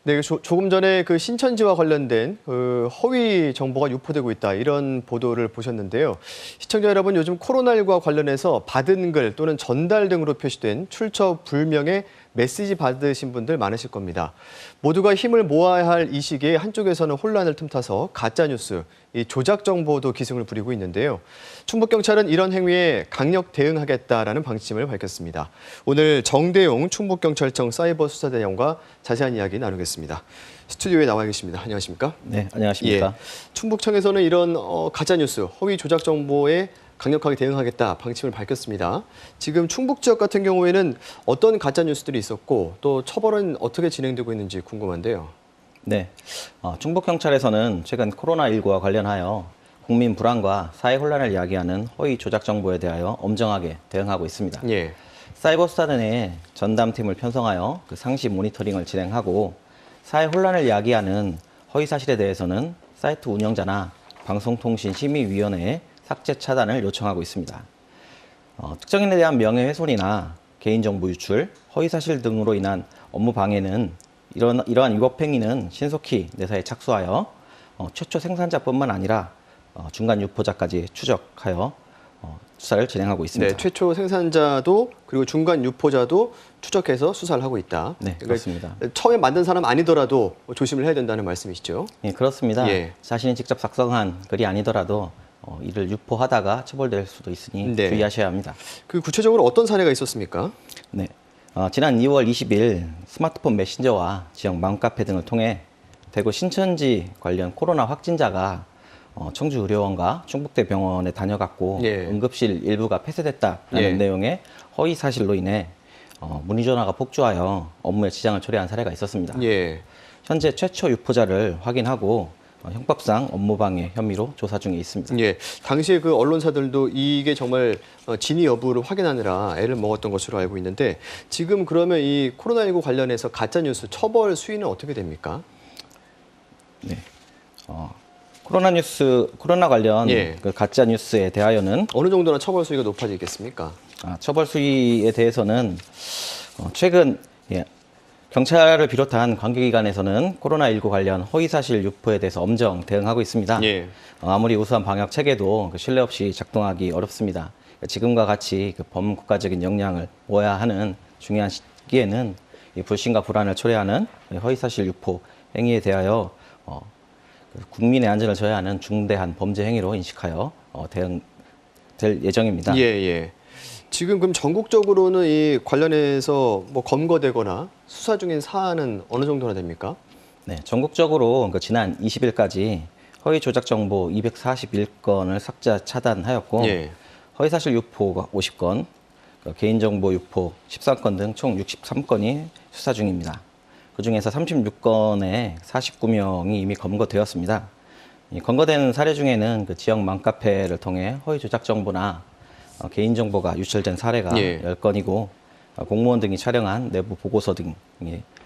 네, 조금 전에 그 신천지와 관련된 그 허위 정보가 유포되고 있다 이런 보도를 보셨는데요. 시청자 여러분, 요즘 코로나19와 관련해서 받은 글 또는 전달 등으로 표시된 출처 불명의 메시지 받으신 분들 많으실 겁니다. 모두가 힘을 모아야 할 이 시기에 한쪽에서는 혼란을 틈타서 가짜뉴스, 이 조작 정보도 기승을 부리고 있는데요. 충북경찰은 이런 행위에 강력 대응하겠다라는 방침을 밝혔습니다. 오늘 정대용 충북경찰청 사이버수사대장과 자세한 이야기 나누겠습니다. 스튜디오에 나와 계십니다. 안녕하십니까? 네, 안녕하십니까? 예, 충북청에서는 이런 가짜뉴스, 허위 조작 정보에 강력하게 대응하겠다 방침을 밝혔습니다. 지금 충북 지역 같은 경우에는 어떤 가짜 뉴스들이 있었고 또 처벌은 어떻게 진행되고 있는지 궁금한데요. 네, 충북경찰에서는 최근 코로나19와 관련하여 국민 불안과 사회 혼란을 야기하는 허위 조작 정보에 대하여 엄정하게 대응하고 있습니다. 예. 사이버 수사대 내에 전담팀을 편성하여 그 상시 모니터링을 진행하고 사회 혼란을 야기하는 허위 사실에 대해서는 사이트 운영자나 방송통신심의위원회에 삭제 차단을 요청하고 있습니다. 특정인에 대한 명예훼손이나 개인정보 유출, 허위사실 등으로 인한 업무 방해는 이러한 위법행위는 신속히 내사에 착수하여 최초 생산자뿐만 아니라 중간 유포자까지 추적하여 수사를 진행하고 있습니다. 네, 최초 생산자도 그리고 중간 유포자도 추적해서 수사를 하고 있다. 네, 그렇습니다. 처음에 만든 사람 아니더라도 조심을 해야 된다는 말씀이시죠? 네, 그렇습니다. 예. 자신이 직접 작성한 글이 아니더라도 이를 유포하다가 처벌될 수도 있으니 네. 주의하셔야 합니다. 그 구체적으로 어떤 사례가 있었습니까? 네, 지난 2월 20일 스마트폰 메신저와 지역 맘카페 등을 통해 대구 신천지 관련 코로나 확진자가 청주의료원과 충북대병원에 다녀갔고 예. 응급실 일부가 폐쇄됐다라는 예. 내용의 허위 사실로 인해 문의 전화가 폭주하여 업무에 지장을 초래한 사례가 있었습니다. 예. 현재 최초 유포자를 확인하고 형법상 업무방해 혐의로 조사 중에 있습니다. 예, 당시에 그 언론사들도 이게 정말 진위 여부를 확인하느라 애를 먹었던 것으로 알고 있는데 지금 그러면 이 코로나19 관련해서 가짜뉴스 처벌 수위는 어떻게 됩니까? 네, 코로나 관련 예. 그 가짜 뉴스에 대하여는 어느 정도나 처벌 수위가 높아지겠습니까? 처벌 수위에 대해서는 최근 경찰을 비롯한 관계기관에서는 코로나19 관련 허위사실 유포에 대해서 엄정 대응하고 있습니다. 예. 아무리 우수한 방역 체계도 신뢰 없이 작동하기 어렵습니다. 지금과 같이 그 범국가적인 역량을 모아야 하는 중요한 시기에는 이 불신과 불안을 초래하는 허위사실 유포 행위에 대하여 국민의 안전을 저해하는 중대한 범죄 행위로 인식하여 대응될 예정입니다. 예, 예. 지금 그럼 전국적으로는 이 관련해서 뭐 검거되거나 수사 중인 사안은 어느 정도나 됩니까? 네, 전국적으로 지난 20일까지 허위 조작 정보 241건을 삭제 차단하였고 예. 허위사실 유포가 50건, 개인정보 유포 13건 등 총 63건이 수사 중입니다. 그중에서 36건에 49명이 이미 검거되었습니다. 검거된 사례 중에는 그 지역 맘카페를 통해 허위 조작 정보나 개인정보가 유출된 사례가 예. 10건이고 공무원 등이 촬영한 내부 보고서 등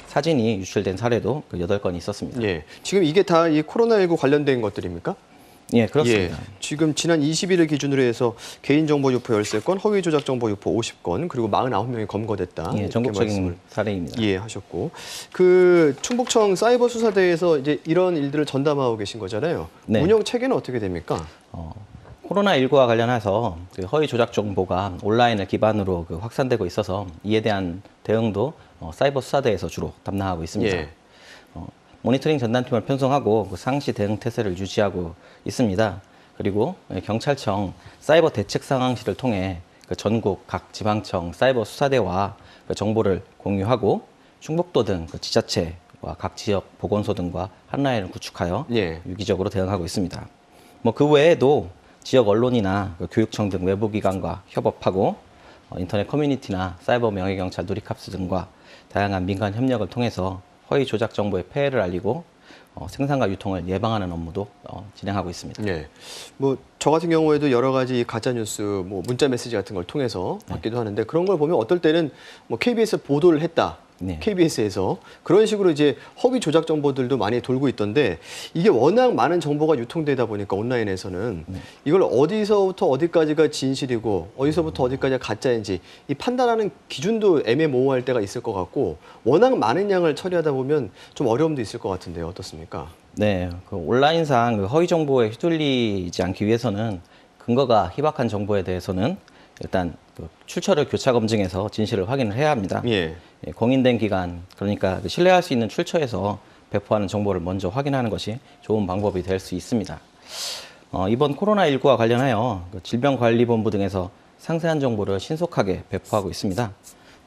사진이 유출된 사례도 8건이 있었습니다. 예. 지금 이게 다 이 코로나19 관련된 것들입니까? 예, 그렇습니다. 예. 지금 지난 20일을 기준으로 해서 개인정보 유포 13건, 허위 조작 정보 유포 50건, 그리고 49명이 검거됐다. 예, 이렇게 전국적인 말씀을 사례입니다. 예, 하셨고. 그 충북청 사이버 수사대에서 이제 이런 일들을 전담하고 계신 거잖아요. 네. 운영 체계는 어떻게 됩니까? 코로나19와 관련해서 그 허위 조작 정보가 온라인을 기반으로 확산되고 있어서 이에 대한 대응도 사이버 수사대에서 주로 담당하고 있습니다. 예. 모니터링 전담팀을 편성하고 상시 대응 태세를 유지하고 있습니다. 그리고 경찰청 사이버 대책 상황실을 통해 전국 각 지방청 사이버 수사대와 정보를 공유하고 충북도 등 지자체와 각 지역 보건소 등과 한라인을 구축하여 예. 유기적으로 대응하고 있습니다. 그 외에도 지역 언론이나 교육청 등 외부기관과 협업하고 인터넷 커뮤니티나 사이버 명예경찰 누리캅스 등과 다양한 민간 협력을 통해서 허위 조작 정보의 폐해를 알리고 생산과 유통을 예방하는 업무도 진행하고 있습니다. 예. 뭐 저 같은 경우에도 여러 가지 가짜 뉴스, 뭐 문자 메시지 같은 걸 통해서 받기도 하는데 그런 걸 보면 어떨 때는 뭐 KBS 보도를 했다. 네. KBS에서 그런 식으로 이제 허위 조작 정보들도 많이 돌고 있던데 이게 워낙 많은 정보가 유통되다 보니까 온라인에서는 이걸 어디서부터 어디까지가 진실이고 어디서부터 어디까지가 가짜인지 이 판단하는 기준도 애매모호할 때가 있을 것 같고 워낙 많은 양을 처리하다 보면 좀 어려움도 있을 것 같은데요. 어떻습니까? 네, 그 온라인상 그 허위 정보에 휘둘리지 않기 위해서는 근거가 희박한 정보에 대해서는 일단 그 출처를 교차 검증해서 진실을 확인을 해야 합니다. 예. 예, 공인된 기관, 그러니까 그 신뢰할 수 있는 출처에서 배포하는 정보를 먼저 확인하는 것이 좋은 방법이 될 수 있습니다. 이번 코로나19와 관련하여 그 질병관리본부 등에서 상세한 정보를 신속하게 배포하고 있습니다.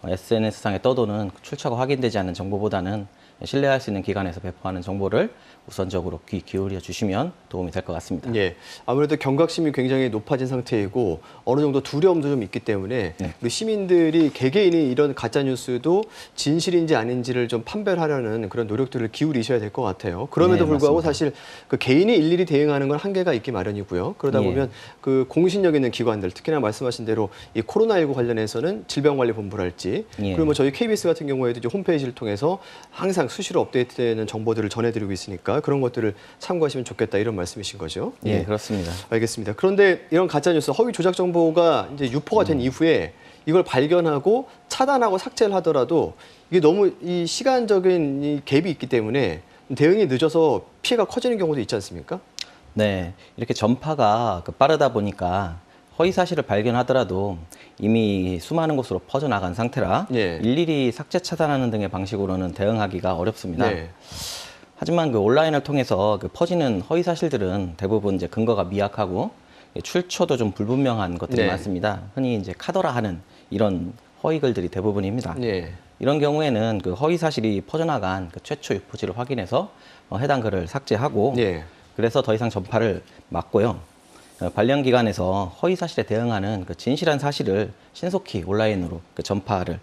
SNS상에 떠도는 출처가 확인되지 않은 정보보다는 신뢰할 수 있는 기관에서 배포하는 정보를 우선적으로 귀 기울여 주시면 도움이 될 것 같습니다. 예. 아무래도 경각심이 굉장히 높아진 상태이고 어느 정도 두려움도 좀 있기 때문에 네. 우리 시민들이 개개인이 이런 가짜 뉴스도 진실인지 아닌지를 좀 판별하려는 그런 노력들을 기울이셔야 될 것 같아요. 그럼에도 네, 불구하고 맞습니다. 사실 그 개인이 일일이 대응하는 건 한계가 있기 마련이고요. 그러다 예. 보면 그 공신력 있는 기관들, 특히나 말씀하신 대로 이 코로나19 관련해서는 질병관리본부랄지 예. 그리고 뭐 저희 KBS 같은 경우에도 이제 홈페이지를 통해서 항상 수시로 업데이트되는 정보들을 전해드리고 있으니까 그런 것들을 참고하시면 좋겠다 이런 말씀이신 거죠. 예, 그렇습니다. 알겠습니다. 그런데 이런 가짜뉴스, 허위 조작 정보가 이제 유포가 된 이후에 이걸 발견하고 차단하고 삭제를 하더라도 이게 너무 이 시간적인 이 갭이 있기 때문에 대응이 늦어서 피해가 커지는 경우도 있지 않습니까? 네, 이렇게 전파가 빠르다 보니까 허위 사실을 발견하더라도 이미 수많은 곳으로 퍼져나간 상태라 예. 일일이 삭제 차단하는 등의 방식으로는 대응하기가 어렵습니다. 네. 하지만 그 온라인을 통해서 그 퍼지는 허위 사실들은 대부분 이제 근거가 미약하고 출처도 좀 불분명한 것들이 네. 많습니다. 흔히 이제 카더라 하는 이런 허위 글들이 대부분입니다. 네. 이런 경우에는 그 허위 사실이 퍼져나간 그 최초 유포지를 확인해서 해당 글을 삭제하고 네. 그래서 더 이상 전파를 막고요. 관련 기관에서 허위 사실에 대응하는 그 진실한 사실을 신속히 온라인으로 그 전파를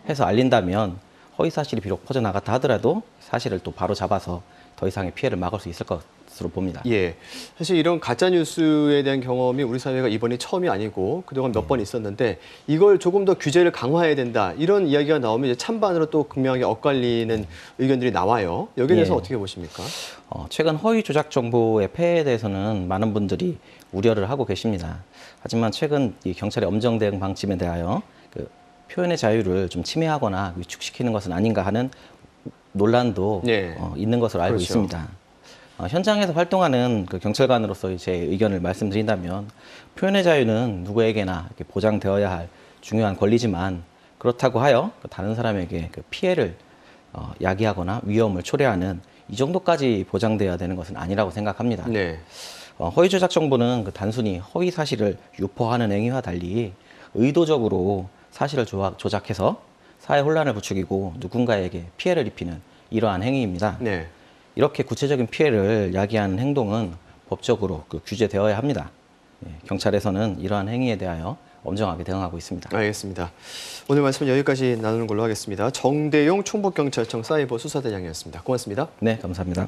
해서 알린다면 허위 사실이 비록 퍼져나갔다 하더라도 사실을 또 바로 잡아서 더 이상의 피해를 막을 수 있을 것으로 봅니다. 예. 사실 이런 가짜 뉴스에 대한 경험이 우리 사회가 이번이 처음이 아니고 그동안 몇 번 있었는데 이걸 조금 더 규제를 강화해야 된다. 이런 이야기가 나오면 이제 찬반으로 또 극명하게 엇갈리는 의견들이 나와요. 여기에 대해서 예. 어떻게 보십니까? 최근 허위 조작 정보의 폐해에 대해서는 많은 분들이 우려를 하고 계십니다. 하지만 최근 이 경찰의 엄정 대응 방침에 대하여 그 표현의 자유를 좀 침해하거나 위축시키는 것은 아닌가 하는 논란도 네. 있는 것으로 알고 그렇죠. 있습니다. 현장에서 활동하는 그 경찰관으로서 제 의견을 말씀드린다면 표현의 자유는 누구에게나 이렇게 보장되어야 할 중요한 권리지만 그렇다고 하여 다른 사람에게 그 피해를 야기하거나 위험을 초래하는 이 정도까지 보장되어야 되는 것은 아니라고 생각합니다. 네. 허위 조작 정보는 그 단순히 허위 사실을 유포하는 행위와 달리 의도적으로 사실을 조작해서 사회 혼란을 부추기고 누군가에게 피해를 입히는 이러한 행위입니다. 네. 이렇게 구체적인 피해를 야기하는 행동은 법적으로 규제되어야 합니다. 경찰에서는 이러한 행위에 대하여 엄정하게 대응하고 있습니다. 알겠습니다. 오늘 말씀은 여기까지 나누는 걸로 하겠습니다. 정대용 충북경찰청 사이버 수사대장이었습니다. 고맙습니다. 네, 감사합니다.